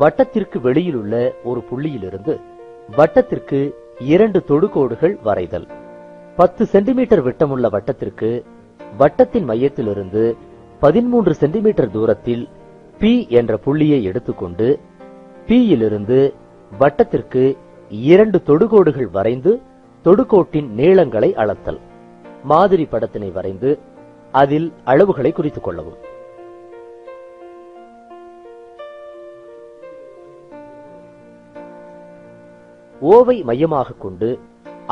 வட்டத்திற்கு வெளியிலுள்ள ஒரு புள்ளியிலிருந்து வட்டத்திற்கு 2 தொடுகோடுகள் வரைதல். 10 சென்டிமீட்டர் விட்டமுள்ள வட்டத்திற்கு வட்டத்தின் மையத்திலிருந்து 13 சென்டிமீட்டர் தூரத்தில் P என்ற புள்ளியை எடுத்துக்கொண்டு P யிலிருந்து வட்டத்திற்கு 2 தொடுகோடுகள் வரைந்து தொடுகோட்டின் நீளங்களை அளத்தல். மாதிரி படத்தினை வரைந்து அதில் அளவுகளை குறித்துக் கொள்ளவும். ஓவை மையமாக கொண்டு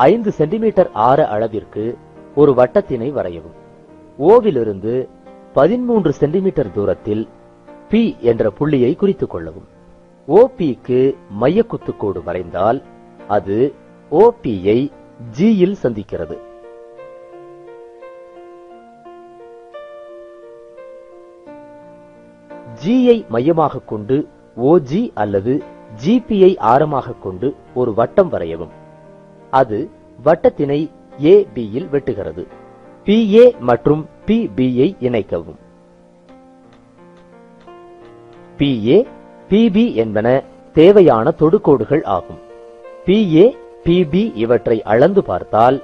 5 சென்டிமீட்டர் ஆர அளவிற்கு ஒரு வட்டத்தினை வரையவும். ஓவிலிருந்து 13 சென்டிமீட்டர் தூரத்தில் P என்ற புள்ளியை குறித்துக் கொள்ளவும். OPக்கு மைய குத்துக்கோடு வரைந்தால் அது OPயை G யில் சந்திக்கிறது. G ஐ மையமாக கொண்டு OG அல்லது GPயை ஆரமாக கொண்டு ஒரு வட்டம் வரையவும். அது வட்டத்தினை AB யில் வெட்டுகிறது. PA மற்றும் PBயை இணைக்கவும். PA, PB என்பன தேவையான தொடுகோடுகள் ஆகும். PA, PB இவற்றை அளந்து பார்த்தால்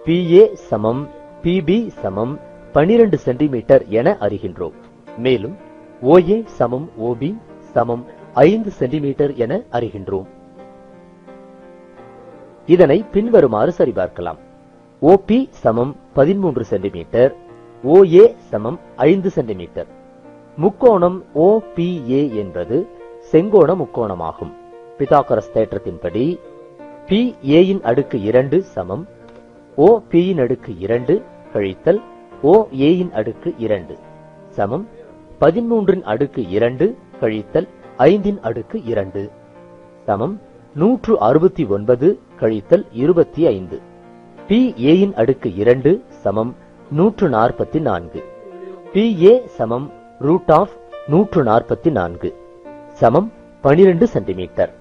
PA சமம் PB சமம் 12 சென்டிமீட்டர் என அறிகின்றோம். மேலும் OA சமம் OB சமம் 5 சென்டிமீட்டர் என அறிகின்றோம். இதனை பின்வருமாறு சரிபார்க்கலாம். OP சமம் 13 சென்டிமீட்டர், OA சமம் 5 சென்டிமீட்டர். முக்கோணம் OPA என்பது செங்கோண முக்கோணமாகும். பிதாகரஸ் தேற்றத்தின்படி PA இன் அடுக்கு 2 சமம் OP இன் அடுக்கு 2 கழித்தல் OA இன் அடுக்கு 2 சமம் 13 இன் அடுக்கு 2 கழித்தல் 5 இன் அடுக்கு 2 சமம் 169 கழித்தல் 25. PA இன் அடுக்கு 2 சமம் 144. PA சமம் √144 சமம் 12 சென்டிமீட்டர்.